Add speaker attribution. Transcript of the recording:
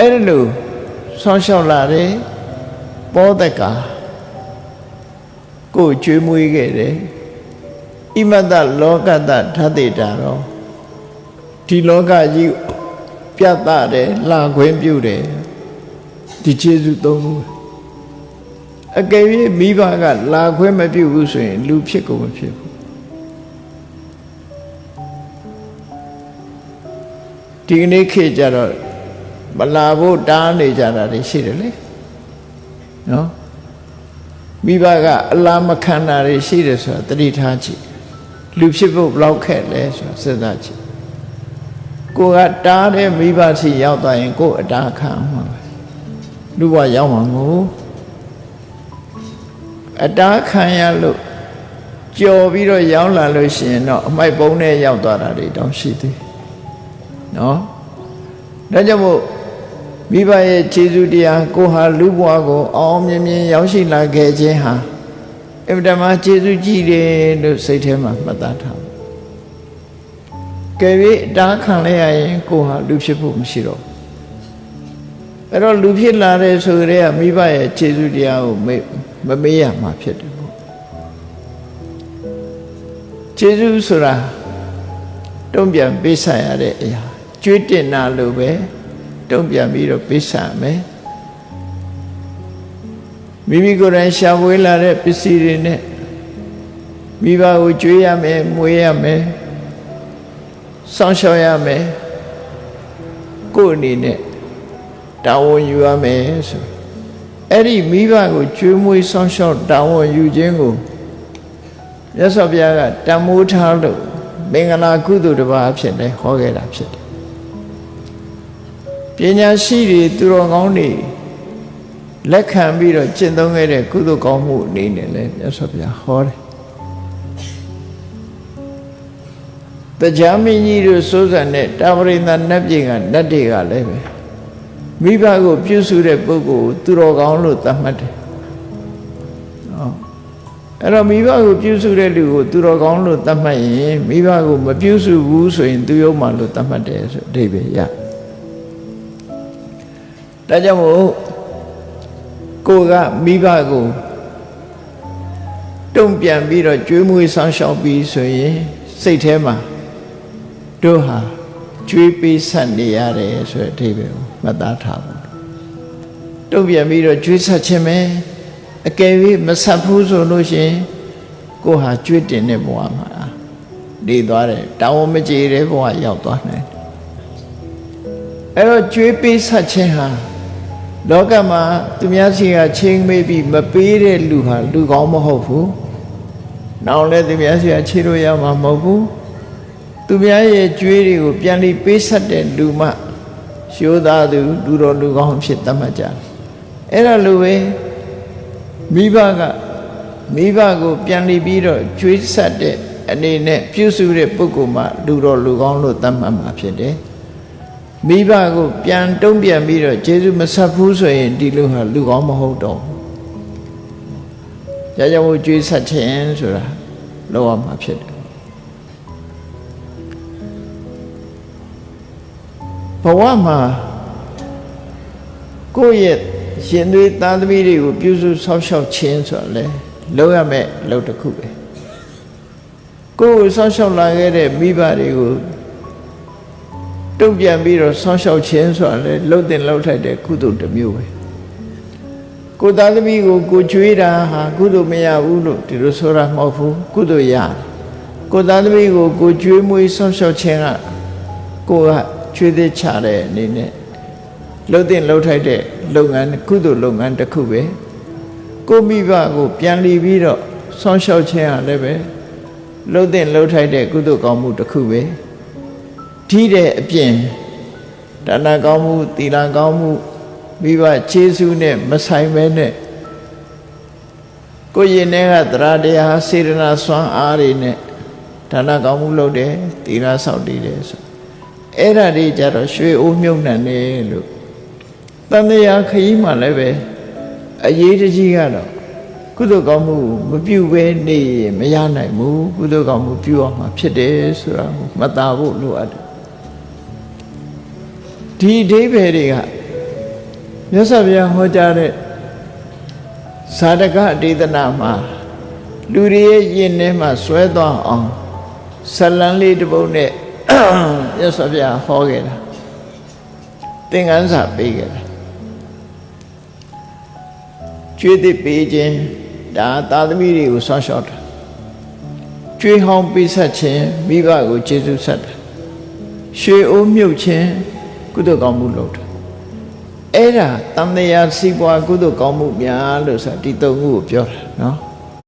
Speaker 1: အဲ့လိုဆောင်းလျှောက်လာတယ်ပောတက္ကာကိုကျွေးမွေးခဲ့တယ်ဣမတ္တလောကတ္တဓာတိတာတော့ဒီလောကကြီးပြတ်တယ်လာခွင့်ပြုတယ်ဒီကျေးဇူးသုံးခုအကယ်၍မိဘကလာခွင့်မပြုဘူးဆိုရင်လူဖြစ်ကုန်မဖြစ်ဘူးဒီကနေ့ခေတ်ကြတော့မလာဖို့တားနေကြတာတွေရှိတယ်လေနော်မိဘကအလားမခံတာတွေရှိတယ်ဆိုတာတတိထားကြည့်လူဖြစ်ဖို့ဘလောက်ခက်လဲဆိုတာစဉ်းစားကြည့်ကိုကတားတဲ့မိဘစီရောက်သွားရင်ကိုအတားခံမှာပဲလူဘဝရောက်မှာမဟုတ်အတားခံရလို့ကြော်ပြီးတော့ရောက်လာလို့ရှိရင်တော့အမိုက်ပုံးနဲ့ရောက်သွားတာတွေတောင်ရှိသေးနော်ဒါကြောင့်မို့မိဘရဲ့ခြေစွတရားကိုဟာလူဘဝကိုအောင်မြင်မြင်ရောက်ရှိလာခဲ့ခြင်းဟာအမြဲတမ်းခြေစွကြည့်တယ်လို့စိတ်ထဲမှာမှတ်သားထားကဲပြီးအတားခံလိုက်ရရင်ကိုဟာလူဖြစ်ဖို့မရှိတော့အဲ့တော့လူဖြစ်လာတဲ့ဆိုကြတဲ့မိဘရဲ့ခြေစွတရားကိုမမေ့ရမှာဖြစ်တယ်ပေါ့ခြေစွဆိုတာတုံ့ပြန်ပေးဆပ်ရတဲ့အရာကျွေးတင်တာလို့ပဲတုံ့ပြန်ပြီးတော့ပေးဆပ်မယ်မိမိကိုယ်တိုင်ရှာဖွေလာတဲ့ပစ္စည်းတွေနဲ့မိဘကိုကျွေးရမယ်မွေးရမယ်စောင့်ရှောက်ရမယ်ကိုယ်အနေနဲ့တာဝန်ယူရမယ်ဆိုအဲ့ဒီမိဘကိုကျွေးမွေးစောင့်ရှောက်တာဝန်ယူခြင်းကိုမြတ်စွာဘုရားကတန်ဖိုးထားလို့မင်္ဂလာကုသိုလ်တစ်ပါးဖြစ်တယ်ဟောခဲ့တာဖြစ်တယ်ပညာရှိတွေသူတော်ကောင်းတွေလက်ခံပြီးတော့ကျင့်သုံးခဲ့တဲ့ကုသိုလ်ကောင်းမှုအနေနဲ့လည်းမြတ်စွာဘုရားဟောတယ်တရားမင်းကြီးတို့စိုးစံတဲ့တာဝရိန္ဒနတ်ပြည်ကနတ်တွေကလည်းပဲမိဘကိုပြုစုတဲ့ပုဂ္ဂိုလ်သူတော်ကောင်းလို့သတ်မှတ်တယ်အဲ့တော့မိဘကိုပြုစုတဲ့လူကိုသူတော်ကောင်းလို့သတ်မှတ်ရင်မိဘကိုမပြုစုဘူးဆိုရင်သူယုံမှလို့သတ်မှတ်တယ်ဆိုအဓိပ္ပာယ်ရဒါကြောင့်မို့ကိုကမိဘကိုတုံ့ပြန်ပြီးတော့ကျွေးမွေးစောင့်ရှောက်ပြီးဆိုရင်စိတ်ထဲမှာတို့ဟာကျွေးပေးဆက်နေရတယ်ဆိုတဲ့အဓိပ္ပာယ်ကိုမှတ်သားထားဖို့တုံ့ပြန်ပြီးတော့ကျွေးဆက်ခြင်းပဲအကယ်၍မဆက်ဘူးဆိုလို့ရှိရင်ကိုဟာကျွေးတင်တဲ့ဘဝမှာနေသွားတယ်တောင်းမကြေတဲ့ဘဝရောက်သွားနိုင်အဲ့တော့ကျွေးပေးဆက်ခြင်းဟာလောကမှာသူများစီကချင်းမေးပြီးမပေးတဲ့လူဟာလူကောင်းမဟုတ်ဘူးနောက်လည်းသူများစီကချေလို့ရမှာမဟုတ်ဘူးသူများရဲ့ကျွေးတွေကိုပြန်ပြီးပေးဆက်တဲ့လူမှရှိုးသားသူလူတော်လူကောင်းဖြစ်သတ်မှတ်ကြတယ်အဲ့ဒါလိုပဲမိဘကိုပြန်ပြီးတော့ကျွေးဆက်တဲ့အနေနဲ့ပြုစုတဲ့ပုဂ္ဂိုလ်မှလူတော်လူကောင်းလို့သတ်မှတ်မှာဖြစ်တယ်မိဘကိုပြန်တုံ့ပြန်ပြီးတော့ကျေးဇူးမဆက်ဘူးဆိုရင်ဒီလူဟာလူကောင်းမဟုတ်တော့ဘူးကြောင့်ကျွေးဆက်ခြင်းဆိုတာလောက်ရမှာဖြစ်တယ်ဘဝမှာကိုယ့်ရဲ့ရှင်သွေးသားသမီးတွေကိုပြုစုဆောက်ရှောက်ခြင်းဆိုတာလေလုံးရမယ်လို့တစ်ခုပဲကိုယ့်ကိုဆောက်ရှောက်လာခဲ့တဲ့မိဘတွေကိုတုံ့ပြန်ပြီးတော့ဆောက်ရှောက်ခြင်းဆိုတာလေလှုပ်တင်လှုပ်ထိုက်တဲ့ကုသိုလ်တစ်မျိုးပဲကိုယ်သားသမီးကိုကိုကျွေးတာဟာကုသိုလ်မရဘူးလို့ဒီလိုဆိုတာမဟုတ်ဘူးကုသိုလ်ရတယ်ကိုယ်သားသမီးကိုကိုကျွေးမွေးဆောက်ရှောက်ခြင်းကကိုကကျွေးသေးချတဲ့အနေနဲ့လှုပ်တင်လှုပ်ထိုက်တဲ့လုပ်ငန်းကုသိုလ်လုပ်ငန်းတစ်ခုပဲကိုမိဘကိုပြန်လီပြီးတော့ဆောင်းလျှောက်ခြင်းဟာလည်းပဲလှုပ်တင်လှုပ်ထိုက်တဲ့ကုသိုလ်ကောင်းမှုတစ်ခုပဲဒီတဲ့အပြင်ဒါနကောင်းမှုသီလကောင်းမှုမိဘခြေဆုနဲ့မဆိုင်ပဲနဲ့ကိုရင်ထဲကတရားတရားစေတနာစွမ်းအားတွေနဲ့ဒါနကောင်းမှုလုပ်တယ်သီလဆောက်တည်တယ်ဆိုအဲ့ဒါတွေကြတော့ရွှေအိုးမြုပ်နှံတယ်လို့တန်တရားခရီးမှလည်းပဲအရေးတကြီးကတော့ကုသိုလ်ကောင်းမှုမပြုဘဲနေမရနိုင်ဘူးကုသိုလ်ကောင်းမှုပြုရမှာဖြစ်တယ်ဆိုတာကိုမသားဖို့လိုအပ်တယ်ဒီအဓိပ္ပာယ်တွေက မြတ်စွာဘုရားဟောကြားတဲ့ဇာတကအဒေသနာမှာလူတွေရဲ့ယင်ထဲမှာဆွဲသွားအောင်ဇလံလေးတစ်ပုဒ်နဲ့မြတ်စွာဘုရားဟောခဲ့တာသင်္ကန်းစာပေးခဲ့တာကျွေးသစ်ပေးခြင်းဒါသာသမီတွေကိုဆောင်းလျှောက်တာကျွေးဟောင်းပေးဆက်ခြင်းမိဘကိုကျေးဇူးဆက်တာရွှေအိုးမြုပ်ခြင်းကုသိုလ်ကောင်းမှုလုပ်တာအဲ့ဒါတန်တရားစီးပွားကုသိုလ်ကောင်းမှုများလို့ဆိုတာဒီသုံးခုကိုပြောတာနော်